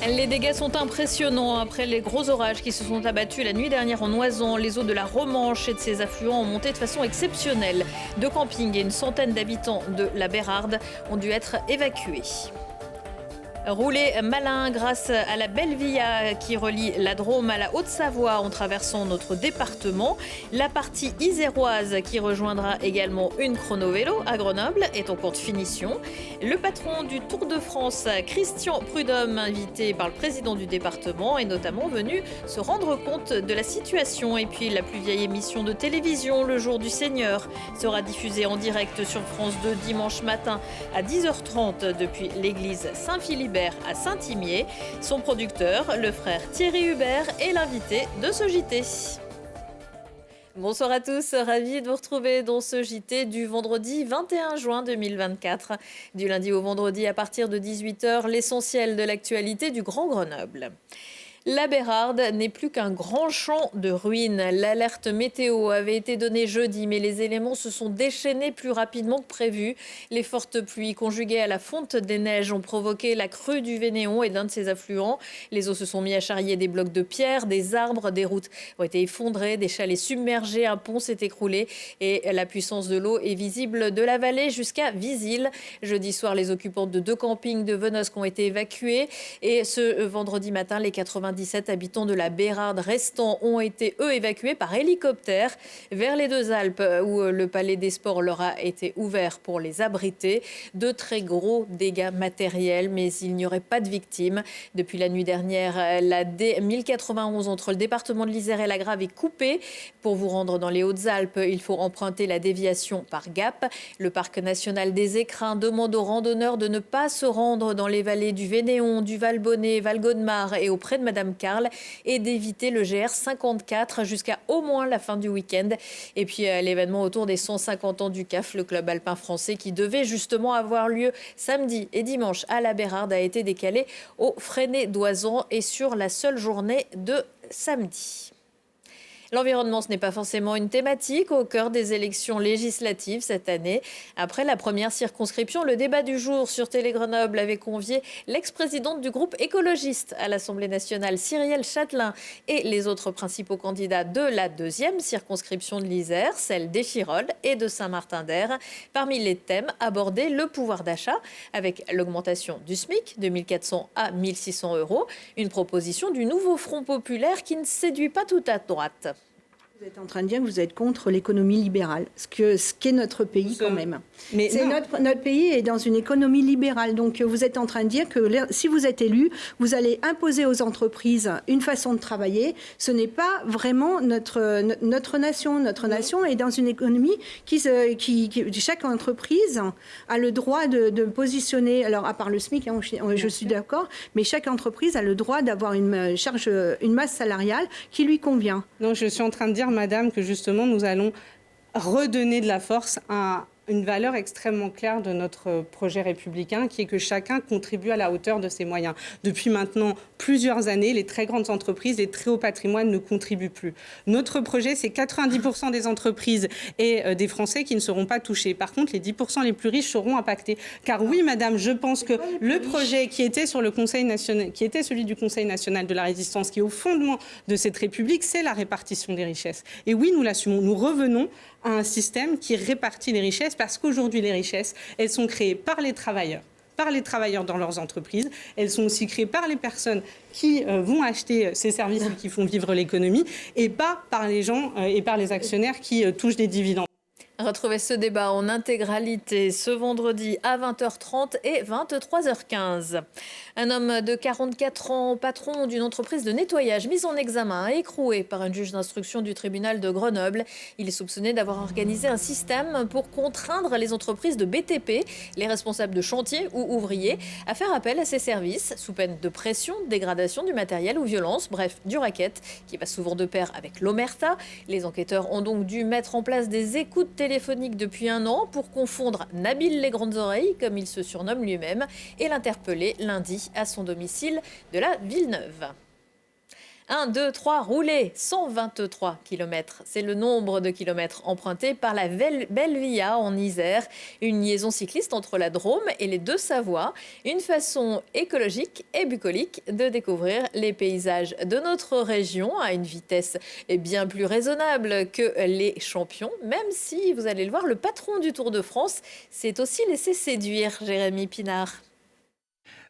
Les dégâts sont impressionnants après les gros orages qui se sont abattus la nuit dernière en Oisans. Les eaux de la Romanche et de ses affluents ont monté de façon exceptionnelle. Deux campings et une centaine d'habitants de la Bérarde ont dû être évacués. Rouler malin grâce à la belle via qui relie la Drôme à la Haute-Savoie en traversant notre département. La partie iséroise qui rejoindra également une chrono-vélo à Grenoble est en cours de finition. Le patron du Tour de France, Christian Prudhomme, invité par le président du département, est notamment venu se rendre compte de la situation. Et puis la plus vieille émission de télévision, Le Jour du Seigneur, sera diffusée en direct sur France 2 dimanche matin à 10h30 depuis l'église Saint-Philibert à Saint-Imier. Son producteur, le frère Thierry Hubert, est l'invité de ce JT. Bonsoir à tous, ravi de vous retrouver dans ce JT du vendredi 21 juin 2024. Du lundi au vendredi à partir de 18h, l'essentiel de l'actualité du Grand Grenoble. La Bérarde n'est plus qu'un grand champ de ruines. L'alerte météo avait été donnée jeudi, mais les éléments se sont déchaînés plus rapidement que prévu. Les fortes pluies conjuguées à la fonte des neiges ont provoqué la crue du Vénéon et d'un de ses affluents. Les eaux se sont mis à charrier des blocs de pierre, des arbres, des routes ont été effondrées, des chalets submergés, un pont s'est écroulé et la puissance de l'eau est visible de la vallée jusqu'à Visil. Jeudi soir, les occupants de deux campings de Venosque ont été évacués et ce vendredi matin, les 97 habitants de la Bérarde restants ont été, eux, évacués par hélicoptère vers les Deux Alpes où le Palais des Sports leur a été ouvert pour les abriter. De très gros dégâts matériels, mais il n'y aurait pas de victimes. Depuis la nuit dernière, la D1091 entre le département de l'Isère et la Grave est coupée. Pour vous rendre dans les Hautes-Alpes, il faut emprunter la déviation par Gap. Le parc national des Écrins demande aux randonneurs de ne pas se rendre dans les vallées du Vénéon, du Val-Bonnet, Val-Godemar et auprès de Madame Carl et d'éviter le GR 54 jusqu'à au moins la fin du week-end. Et puis l'événement autour des 150 ans du CAF, le club alpin français qui devait justement avoir lieu samedi et dimanche à la Bérarde, a été décalé au Freinet d'Oisans et sur la seule journée de samedi. L'environnement, ce n'est pas forcément une thématique au cœur des élections législatives cette année. Après la première circonscription, le débat du jour sur Télé Grenoble avait convié l'ex-présidente du groupe écologiste à l'Assemblée nationale, Cyrielle Châtelain, et les autres principaux candidats de la deuxième circonscription de l'Isère, celle d'Échirolles et de Saint-Martin-d'Hères. Parmi les thèmes abordés, le pouvoir d'achat, avec l'augmentation du SMIC de 1 400 à 1 600 €, une proposition du nouveau Front populaire qui ne séduit pas tout à droite. Vous êtes en train de dire que vous êtes contre l'économie libérale, ce qu'est notre pays quand même. Mais notre pays est dans une économie libérale. Donc vous êtes en train de dire que si vous êtes élu, vous allez imposer aux entreprises une façon de travailler. Ce n'est pas vraiment notre nation. Notre nation est dans une économie qui chaque entreprise a le droit de positionner, alors à part le SMIC, hein, je suis d'accord, mais chaque entreprise a le droit d'avoir une masse salariale qui lui convient. Donc je suis en train de dire, madame, que justement nous allons redonner de la force à une valeur extrêmement claire de notre projet républicain, qui est que chacun contribue à la hauteur de ses moyens. Depuis maintenant plusieurs années, les très grandes entreprises, les très hauts patrimoines ne contribuent plus. Notre projet, c'est 90% des entreprises et des Français qui ne seront pas touchés. Par contre, les 10% les plus riches seront impactés. Car oui, madame, je pense que le projet qui était sur le Conseil national, qui était celui du Conseil national de la résistance, qui est au fondement de cette République, c'est la répartition des richesses. Et oui, nous l'assumons. Nous revenons à un système qui répartit les richesses, parce qu'aujourd'hui, les richesses, elles sont créées par les travailleurs dans leurs entreprises. Elles sont aussi créées par les personnes qui vont acheter ces services et qui font vivre l'économie, et pas par les gens et par les actionnaires qui touchent des dividendes. Retrouvez ce débat en intégralité ce vendredi à 20h30 et 23h15. Un homme de 44 ans, patron d'une entreprise de nettoyage, mis en examen, écroué par un juge d'instruction du tribunal de Grenoble. Il est soupçonné d'avoir organisé un système pour contraindre les entreprises de BTP, les responsables de chantier ou ouvriers, à faire appel à ses services sous peine de pression, dégradation du matériel ou violence, bref, du racket, qui va souvent de pair avec l'omerta. Les enquêteurs ont donc dû mettre en place des écoutes téléphonique depuis un an pour confondre Nabil les grandes oreilles, comme il se surnomme lui-même, et l'interpeller lundi à son domicile de la Villeneuve. 1, 2, 3, roulez 123 km. C'est le nombre de kilomètres empruntés par la Belle Via en Isère. Une liaison cycliste entre la Drôme et les Deux-Savoies. Une façon écologique et bucolique de découvrir les paysages de notre région à une vitesse bien plus raisonnable que les champions. Même si, vous allez le voir, le patron du Tour de France s'est aussi laissé séduire, Jérémy Pinard.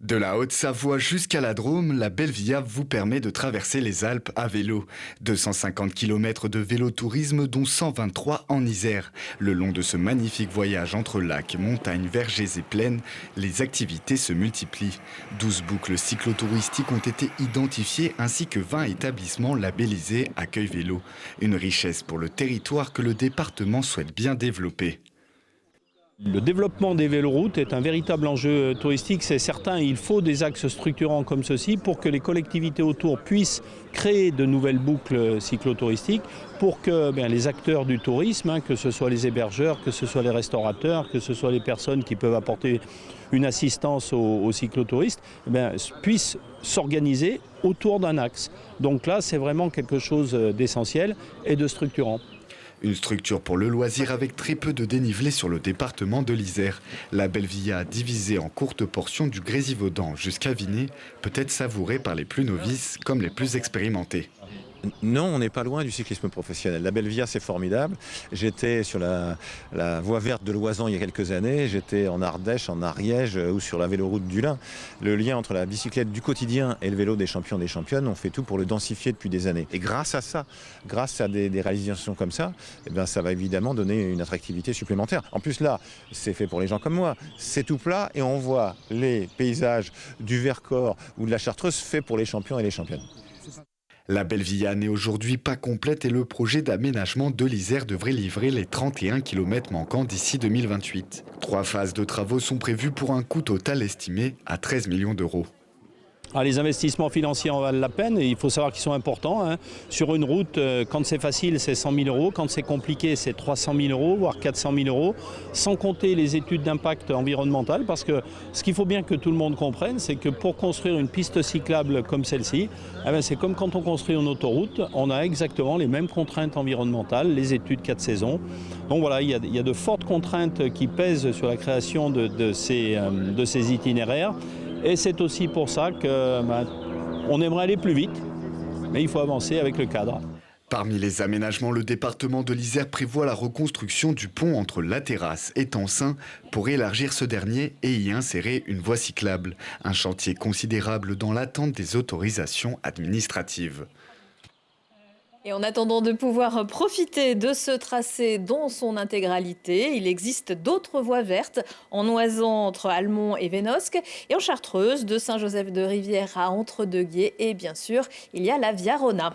De la Haute-Savoie jusqu'à la Drôme, la Belle Via vous permet de traverser les Alpes à vélo. 250 km de vélo-tourisme, dont 123 en Isère. Le long de ce magnifique voyage entre lacs, montagnes, vergers et plaines, les activités se multiplient. 12 boucles cyclotouristiques ont été identifiées ainsi que 20 établissements labellisés Accueil Vélo. Une richesse pour le territoire que le département souhaite bien développer. Le développement des véloroutes est un véritable enjeu touristique, c'est certain. Il faut des axes structurants comme ceci pour que les collectivités autour puissent créer de nouvelles boucles cyclotouristiques, pour que les acteurs du tourisme, que ce soit les hébergeurs, que ce soit les restaurateurs, que ce soit les personnes qui peuvent apporter une assistance aux cyclotouristes, puissent s'organiser autour d'un axe. Donc là, c'est vraiment quelque chose d'essentiel et de structurant. Une structure pour le loisir avec très peu de dénivelé sur le département de l'Isère. La Belle Via, divisée en courtes portions du Grésivaudan jusqu'à Vinay, peut être savourée par les plus novices comme les plus expérimentés. Non, on n'est pas loin du cyclisme professionnel. La Belle Via, c'est formidable. J'étais sur la voie verte de Loisan il y a quelques années. J'étais en Ardèche, en Ariège ou sur la véloroute du Lin. Le lien entre la bicyclette du quotidien et le vélo des champions des championnes, on fait tout pour le densifier depuis des années. Et grâce à ça, grâce à des réalisations comme ça, ça va évidemment donner une attractivité supplémentaire. En plus là, c'est fait pour les gens comme moi. C'est tout plat et on voit les paysages du Vercors ou de la Chartreuse faits pour les champions et les championnes. La Belle Via n'est aujourd'hui pas complète et le projet d'aménagement de l'Isère devrait livrer les 31 km manquants d'ici 2028. 3 phases de travaux sont prévues pour un coût total estimé à 13 millions d'euros. Les investissements financiers en valent la peine et il faut savoir qu'ils sont importants. Sur une route, quand c'est facile, c'est 100 000 euros. Quand c'est compliqué, c'est 300 000 euros, voire 400 000 euros. Sans compter les études d'impact environnemental. Parce que ce qu'il faut bien que tout le monde comprenne, c'est que pour construire une piste cyclable comme celle-ci, c'est comme quand on construit une autoroute. On a exactement les mêmes contraintes environnementales, les études 4 saisons. Donc voilà, il y a de fortes contraintes qui pèsent sur la création de ces itinéraires. Et c'est aussi pour ça qu'on aimerait aller plus vite, mais il faut avancer avec le cadre. Parmi les aménagements, le département de l'Isère prévoit la reconstruction du pont entre La Terrasse et Tencin pour élargir ce dernier et y insérer une voie cyclable. Un chantier considérable dans l'attente des autorisations administratives. Et en attendant de pouvoir profiter de ce tracé dans son intégralité, il existe d'autres voies vertes en Oisan entre Almont et Vénosque et en Chartreuse de Saint-Joseph-de-Rivière à Entre-deux-Guiers et bien sûr il y a la Via Rona.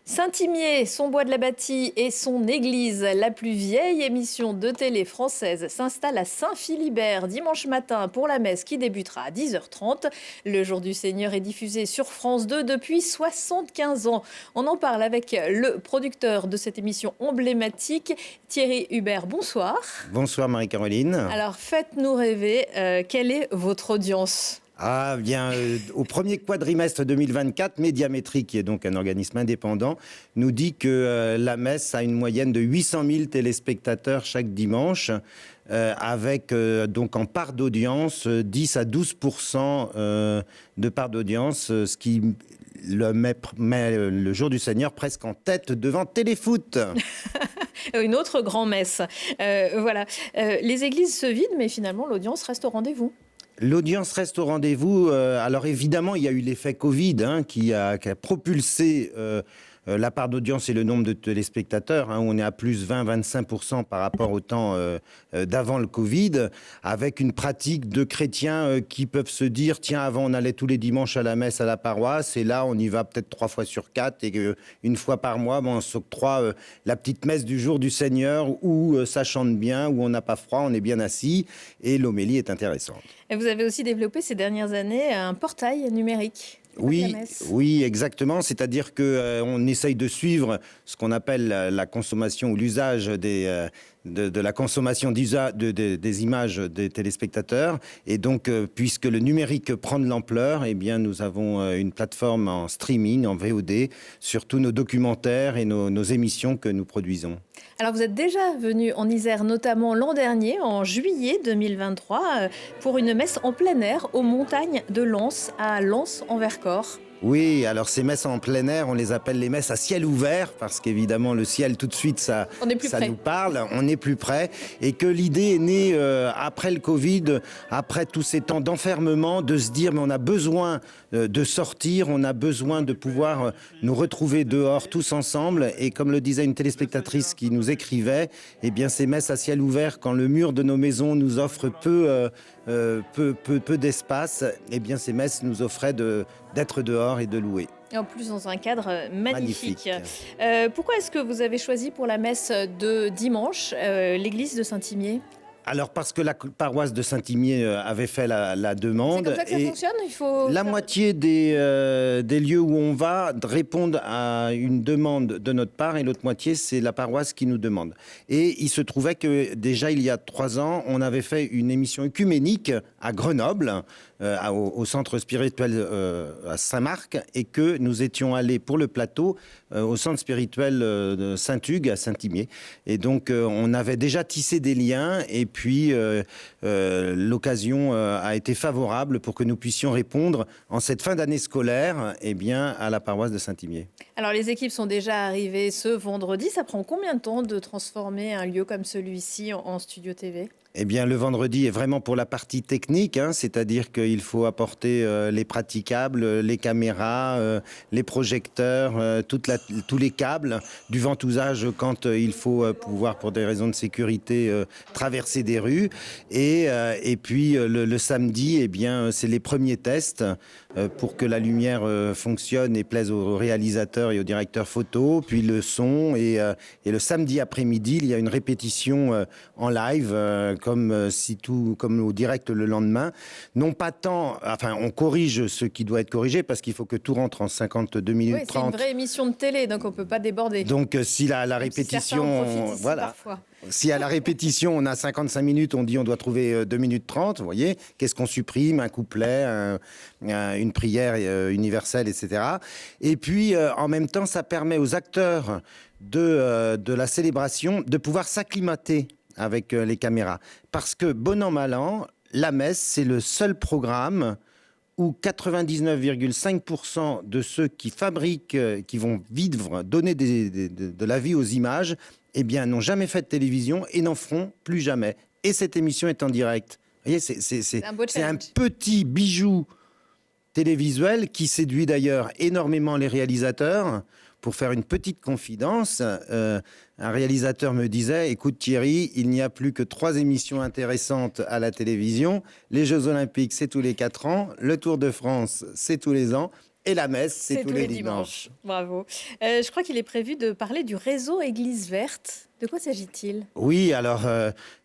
Saint-Imier, son bois de la Bâtie et son église, la plus vieille émission de télé française, s'installe à Saint-Philibert dimanche matin pour la messe qui débutera à 10h30. Le jour du Seigneur est diffusé sur France 2 depuis 75 ans. On en parle avec le producteur de cette émission emblématique, Thierry Hubert. Bonsoir. Bonsoir Marie-Caroline. Alors faites-nous rêver, quelle est votre audience ? Au premier quadrimestre 2024, Médiamétrie, qui est donc un organisme indépendant, nous dit que la messe a une moyenne de 800 000 téléspectateurs chaque dimanche, avec donc en part d'audience 10 à 12% de part d'audience, ce qui met le jour du Seigneur presque en tête devant Téléfoot. Une autre grand-messe. Voilà. Les églises se vident, mais finalement l'audience reste au rendez-vous. L'audience reste au rendez-vous. Alors évidemment, il y a eu l'effet Covid qui a propulsé la part d'audience et le nombre de téléspectateurs. On est à plus 20-25% par rapport au temps d'avant le Covid, avec une pratique de chrétiens qui peuvent se dire, tiens, avant on allait tous les dimanches à la messe à la paroisse, et là on y va peut-être 3 fois sur 4, et une fois par mois, on s'octroie la petite messe du jour du Seigneur, où ça chante bien, où on n'a pas froid, on est bien assis, et l'homélie est intéressante. Et vous avez aussi développé ces dernières années un portail numérique. Oui, exactement. C'est-à-dire qu'on essaye de suivre ce qu'on appelle la consommation ou l'usage de la consommation des images des téléspectateurs. Et donc, puisque le numérique prend de l'ampleur, eh bien, nous avons une plateforme en streaming, en VOD, sur tous nos documentaires et nos émissions que nous produisons. Alors, vous êtes déjà venu en Isère, notamment l'an dernier, en juillet 2023, pour une messe en plein air aux montagnes de Lens, à Lens-en-Vercors. Oui, alors ces messes en plein air, on les appelle les messes à ciel ouvert, parce qu'évidemment le ciel tout de suite, ça nous parle, on est plus près, et que l'idée est née après le Covid, après tous ces temps d'enfermement, de se dire mais on a besoin de sortir, on a besoin de pouvoir nous retrouver dehors tous ensemble, et comme le disait une téléspectatrice qui nous écrivait, eh bien ces messes à ciel ouvert, quand le mur de nos maisons nous offre peu d'espace, eh bien ces messes nous offraient d'être dehors et de louer. Et en plus dans un cadre magnifique. Pourquoi est-ce que vous avez choisi pour la messe de dimanche l'église de Saint-Imier ? Alors parce que la paroisse de Saint-Imier avait fait la demande. C'est comme ça que ça fonctionne ? La moitié des lieux où on va répondent à une demande de notre part et l'autre moitié, c'est la paroisse qui nous demande. Et il se trouvait que déjà il y a 3 ans, on avait fait une émission œcuménique à Grenoble, au centre spirituel à Saint-Marc, et que nous étions allés pour le plateau au centre spirituel de Saint-Hugues à Saint-Imier. Et donc on avait déjà tissé des liens, et puis l'occasion a été favorable pour que nous puissions répondre en cette fin d'année scolaire à la paroisse de Saint-Imier. Alors les équipes sont déjà arrivées ce vendredi. Ça prend combien de temps de transformer un lieu comme celui-ci en studio TV ? Eh bien, le vendredi est vraiment pour la partie technique, c'est-à-dire qu'il faut apporter les praticables, les caméras, les projecteurs, tous les câbles, du ventousage quand il faut pouvoir, pour des raisons de sécurité, traverser des rues. Et puis, le samedi, eh bien, c'est les premiers tests pour que la lumière fonctionne et plaise aux réalisateurs et aux directeurs photo, puis le son. Et le samedi après-midi, il y a une répétition en live, comme au direct le lendemain. Non pas tant, enfin on corrige ce qui doit être corrigé parce qu'il faut que tout rentre en 52 minutes 30. C'est une vraie émission de télé, donc on ne peut pas déborder. Donc si la répétition, voilà. Si à la répétition on a 55 minutes, on dit on doit trouver 2 minutes 30, vous voyez, qu'est-ce qu'on supprime? Un couplet, une prière universelle, etc. Et puis en même temps, ça permet aux acteurs de la célébration de pouvoir s'acclimater avec les caméras. Parce que, bon an, mal an, la messe, c'est le seul programme où 99,5% de ceux qui fabriquent, qui vont vivre, donner de la vie aux images, eh bien, n'ont jamais fait de télévision et n'en feront plus jamais. Et cette émission est en direct. Vous voyez, c'est un petit bijou télévisuel qui séduit d'ailleurs énormément les réalisateurs. Pour faire une petite confidence, un réalisateur me disait « Écoute Thierry, il n'y a plus que 3 émissions intéressantes à la télévision. Les Jeux Olympiques, c'est tous les 4 ans. Le Tour de France, c'est tous les ans. Et la messe, c'est tous les dimanches. » Bravo. Je crois qu'il est prévu de parler du réseau Église verte. De quoi s'agit-il ? Oui, alors,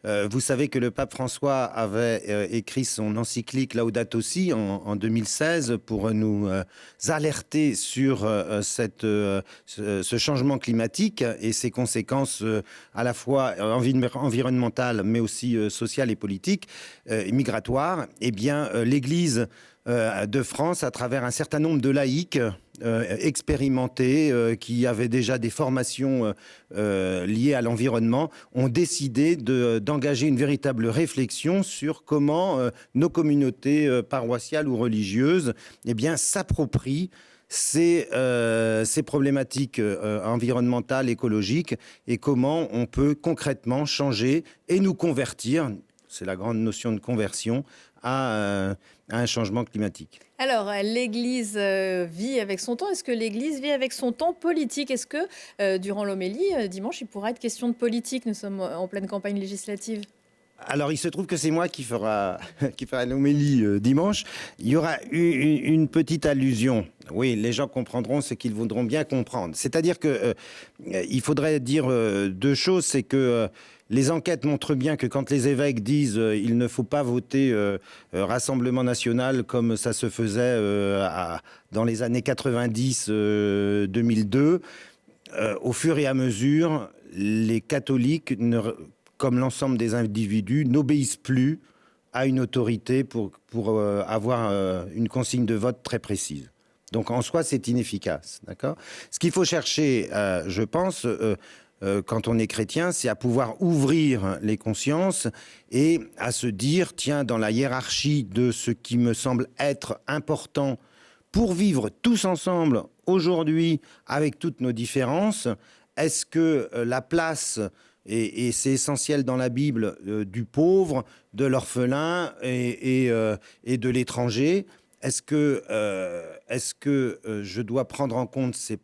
vous savez que le pape François avait écrit son encyclique Laudato Si en 2016 pour nous alerter sur ce changement climatique et ses conséquences à la fois environnementales, mais aussi sociales et politiques, et migratoires. Eh bien, l'Église de France, à travers un certain nombre de laïcs expérimentés, qui avaient déjà des formations liées à l'environnement, ont décidé d'engager une véritable réflexion sur comment nos communautés paroissiales ou religieuses s'approprient ces problématiques environnementales, écologiques, et comment on peut concrètement changer et nous convertir, c'est la grande notion de conversion, à un changement climatique. Alors, l'Église vit avec son temps. Est-ce que l'Église vit avec son temps politique ? Est-ce que, durant l'homélie, dimanche, il pourra être question de politique ? Nous sommes en pleine campagne législative. Alors, il se trouve que c'est moi qui fera l'homélie dimanche. Il y aura une petite allusion. Oui, les gens comprendront ce qu'ils voudront bien comprendre. C'est-à-dire que il faudrait dire deux choses. C'est que les enquêtes montrent bien que quand les évêques disent il ne faut pas voter Rassemblement national comme ça se faisait dans les années 90-2002, au fur et à mesure, les catholiques comme l'ensemble des individus, n'obéissent plus à une autorité pour avoir une consigne de vote très précise. Donc en soi, c'est inefficace. D'accord ? Ce qu'il faut chercher, je pense, quand on est chrétien, c'est à pouvoir ouvrir les consciences et à se dire, tiens, dans la hiérarchie de ce qui me semble être important pour vivre tous ensemble aujourd'hui avec toutes nos différences, est-ce que la place... Et c'est essentiel dans la Bible, du pauvre, de l'orphelin et de l'étranger. Est-ce que je dois prendre en compte ces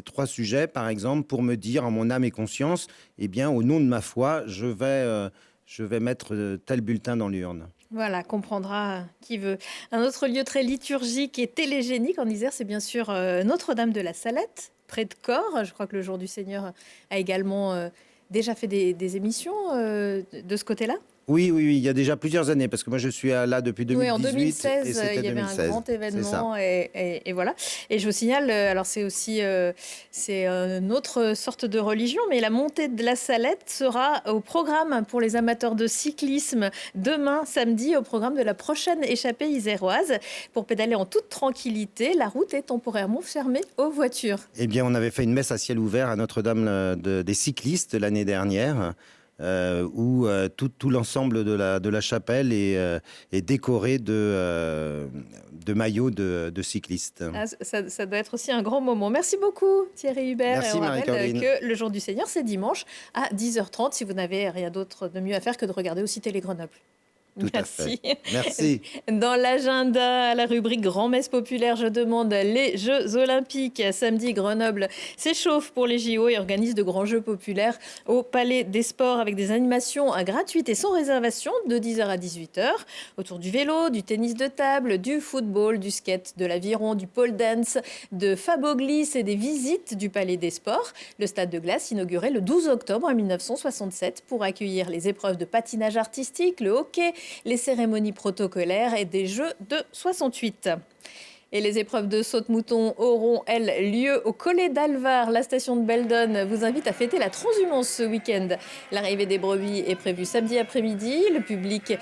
trois sujets, par exemple, pour me dire en mon âme et conscience, eh bien, au nom de ma foi, je vais mettre tel bulletin dans l'urne. Voilà, comprendra qui veut. Un autre lieu très liturgique et télégénique en Isère, c'est bien sûr Notre-Dame de la Salette, près de Corps. Je crois que le Jour du Seigneur a également... déjà fait des émissions de ce côté-là ? Oui, il y a déjà plusieurs années, parce que moi je suis là depuis 2018. Oui, en 2016, il y avait un grand événement, et voilà. Et je vous signale, alors c'est aussi c'est une autre sorte de religion, mais la montée de la Salette sera au programme pour les amateurs de cyclisme demain, samedi, au programme de la prochaine échappée iséroise. Pour pédaler en toute tranquillité, la route est temporairement fermée aux voitures. Eh bien, on avait fait une messe à ciel ouvert à Notre-Dame des cyclistes l'année dernière. Où tout l'ensemble de la chapelle est décoré de maillots de cyclistes. Ah, ça doit être aussi un grand moment. Merci beaucoup Thierry Hubert. Merci, et on rappelle Marie-Caroline. que le Jour du Seigneur, c'est dimanche à 10h30, si vous n'avez rien d'autre de mieux à faire que de regarder aussi Télé Grenoble. Tout Merci. à fait. Merci. Dans l'agenda, la rubrique Grand-Messe populaire, je demande les Jeux Olympiques. Samedi, Grenoble s'échauffe pour les JO et organise de grands Jeux populaires au Palais des Sports avec des animations gratuites et sans réservation de 10h à 18h. Autour du vélo, du tennis de table, du football, du skate, de l'aviron, du pole dance, de Faboglisse et des visites du Palais des Sports. Le stade de glace inauguré le 12 octobre 1967 pour accueillir les épreuves de patinage artistique, le hockey, les cérémonies protocolaires et des Jeux de 68. Et les épreuves de saute-mouton auront, elles, lieu au Collet d'Alvar. La station de Beldon vous invite à fêter la transhumance ce week-end. L'arrivée des brebis est prévue samedi après-midi. Le public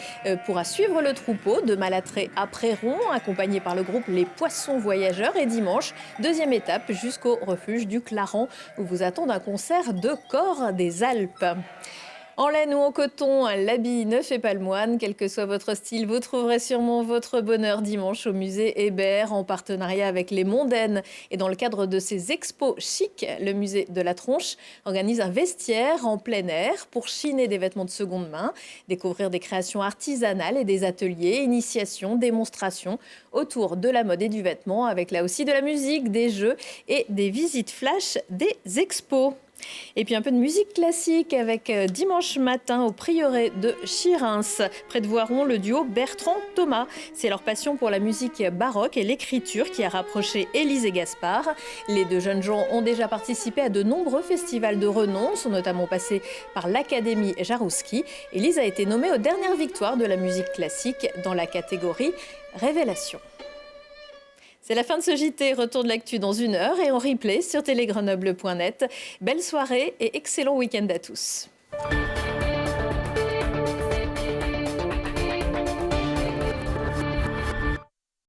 pourra suivre le troupeau de Malatré à Préron, accompagné par le groupe Les Poissons Voyageurs. Et dimanche, deuxième étape jusqu'au refuge du Claran, où vous attend un concert de Corps des Alpes. En laine ou en coton, l'habit ne fait pas le moine. Quel que soit votre style, vous trouverez sûrement votre bonheur dimanche au musée Hébert, en partenariat avec les Mondaines. Et dans le cadre de ces expos chic, le musée de la Tronche organise un vestiaire en plein air pour chiner des vêtements de seconde main, découvrir des créations artisanales et des ateliers, initiations, démonstrations autour de la mode et du vêtement, avec là aussi de la musique, des jeux et des visites flash des expos. Et puis un peu de musique classique avec dimanche matin au prieuré de Chirins, près de Voiron, le duo Bertrand-Thomas. C'est leur passion pour la musique baroque et l'écriture qui a rapproché Élise et Gaspard. Les deux jeunes gens ont déjà participé à de nombreux festivals de renom, sont notamment passés par l'Académie Jarouski. Élise a été nommée aux dernières victoires de la musique classique dans la catégorie Révélation. C'est la fin de ce JT. Retour de l'actu dans 1 heure et en replay sur télégrenoble.net. Belle soirée et excellent week-end à tous.